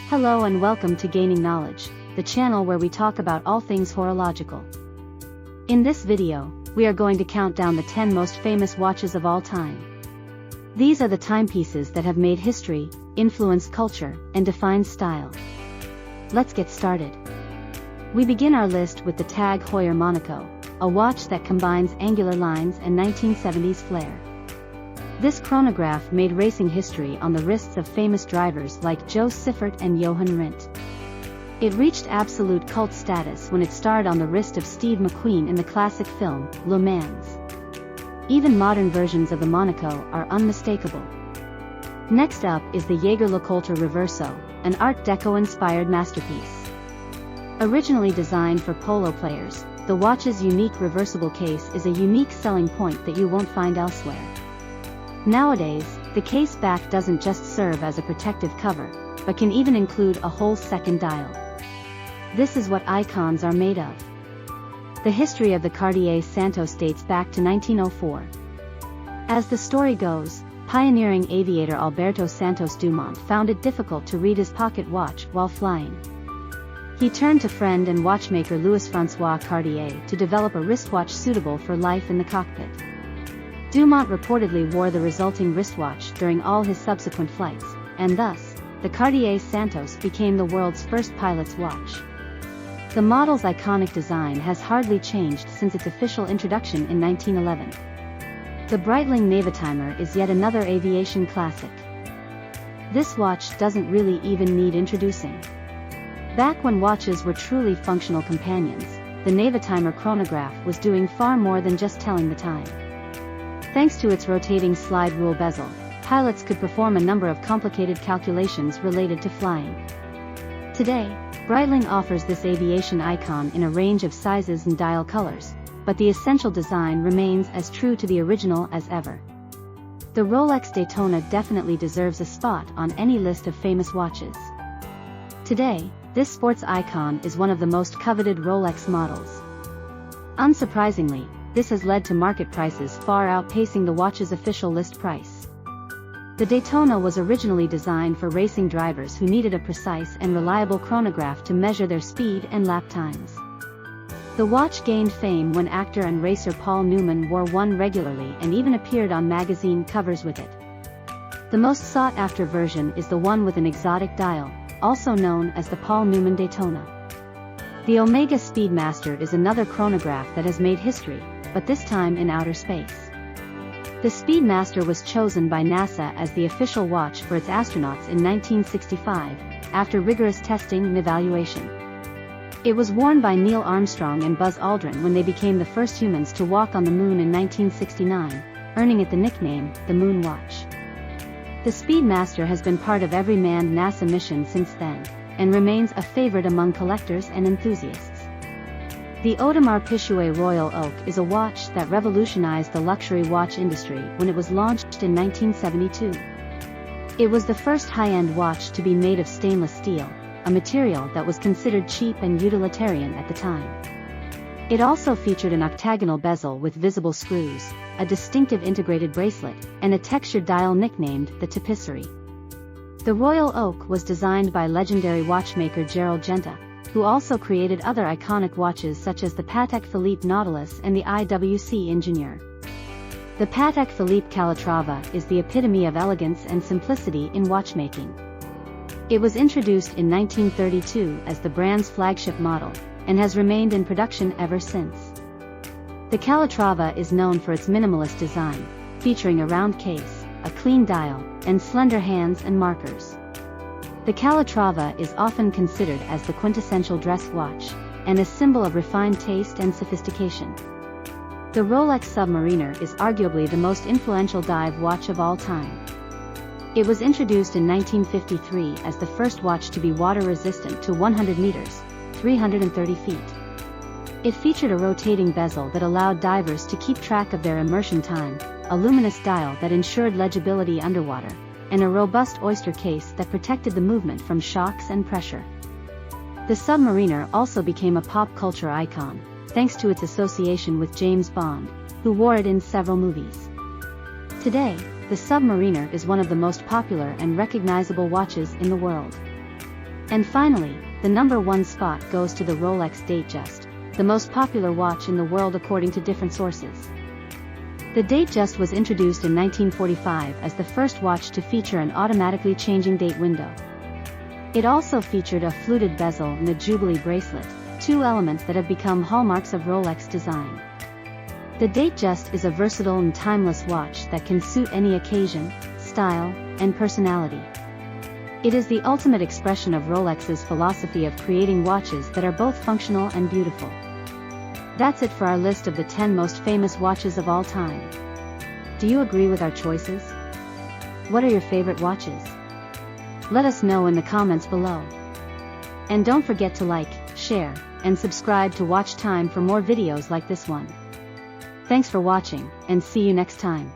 Hello and welcome to Gaining Knowledge, the channel where we talk about all things horological. In this video, we are going to count down the 10 most famous watches of all time. These are the timepieces that have made history, influenced culture, and defined style. Let's get started. We begin our list with the TAG Heuer Monaco, a watch that combines angular lines and 1970s flair. This chronograph made racing history on the wrists of famous drivers like Joe Siffert and Johan Rindt. It reached absolute cult status when it starred on the wrist of Steve McQueen in the classic film, Le Mans. Even modern versions of the Monaco are unmistakable. Next up is the Jaeger-LeCoultre Reverso, an Art Deco-inspired masterpiece. Originally designed for polo players, the watch's unique reversible case is a unique selling point that you won't find elsewhere. Nowadays, the case back doesn't just serve as a protective cover, but can even include a whole second dial. This is what icons are made of. The history of the Cartier Santos dates back to 1904. As the story goes, pioneering aviator Alberto Santos Dumont found it difficult to read his pocket watch while flying. He turned to friend and watchmaker Louis-François Cartier to develop a wristwatch suitable for life in the cockpit. Dumont reportedly wore the resulting wristwatch during all his subsequent flights, and thus, the Cartier Santos became the world's first pilot's watch. The model's iconic design has hardly changed since its official introduction in 1911. The Breitling Navitimer is yet another aviation classic. This watch doesn't really even need introducing. Back when watches were truly functional companions, the Navitimer chronograph was doing far more than just telling the time. Thanks to its rotating slide rule bezel, pilots could perform a number of complicated calculations related to flying. Today, Breitling offers this aviation icon in a range of sizes and dial colors, but the essential design remains as true to the original as ever. The Rolex Daytona definitely deserves a spot on any list of famous watches. Today, this sports icon is one of the most coveted Rolex models. Unsurprisingly, this has led to market prices far outpacing the watch's official list price. The Daytona was originally designed for racing drivers who needed a precise and reliable chronograph to measure their speed and lap times. The watch gained fame when actor and racer Paul Newman wore one regularly and even appeared on magazine covers with it. The most sought-after version is the one with an exotic dial, also known as the Paul Newman Daytona. The Omega Speedmaster is another chronograph that has made history, but this time in outer space. The Speedmaster was chosen by NASA as the official watch for its astronauts in 1965, after rigorous testing and evaluation. It was worn by Neil Armstrong and Buzz Aldrin when they became the first humans to walk on the moon in 1969, earning it the nickname, the Moon Watch. The Speedmaster has been part of every manned NASA mission since then, and remains a favorite among collectors and enthusiasts. The Audemars Piguet Royal Oak is a watch that revolutionized the luxury watch industry when it was launched in 1972. It was the first high-end watch to be made of stainless steel, a material that was considered cheap and utilitarian at the time. It also featured an octagonal bezel with visible screws, a distinctive integrated bracelet, and a textured dial nicknamed the Tapisserie. The Royal Oak was designed by legendary watchmaker Gerald Genta, who also created other iconic watches such as the Patek Philippe Nautilus and the IWC Ingenieur. The Patek Philippe Calatrava is the epitome of elegance and simplicity in watchmaking. It was introduced in 1932 as the brand's flagship model, and has remained in production ever since. The Calatrava is known for its minimalist design, featuring a round case, a clean dial, and slender hands and markers. The Calatrava is often considered as the quintessential dress watch, and a symbol of refined taste and sophistication. The Rolex Submariner is arguably the most influential dive watch of all time. It was introduced in 1953 as the first watch to be water-resistant to 100 meters, 330 feet. It featured a rotating bezel that allowed divers to keep track of their immersion time, a luminous dial that ensured legibility underwater, and a robust oyster case that protected the movement from shocks and pressure. The Submariner also became a pop culture icon, thanks to its association with James Bond, who wore it in several movies. Today, the Submariner is one of the most popular and recognizable watches in the world. And finally, the number 1 spot goes to the Rolex Datejust, the most popular watch in the world according to different sources. The Datejust was introduced in 1945 as the first watch to feature an automatically changing date window. It also featured a fluted bezel and a Jubilee bracelet, 2 elements that have become hallmarks of Rolex design. The Datejust is a versatile and timeless watch that can suit any occasion, style, and personality. It is the ultimate expression of Rolex's philosophy of creating watches that are both functional and beautiful. That's it for our list of the 10 most famous watches of all time. Do you agree with our choices? What are your favorite watches? Let us know in the comments below. And don't forget to like, share, and subscribe to Watch Time for more videos like this one. Thanks for watching, and see you next time.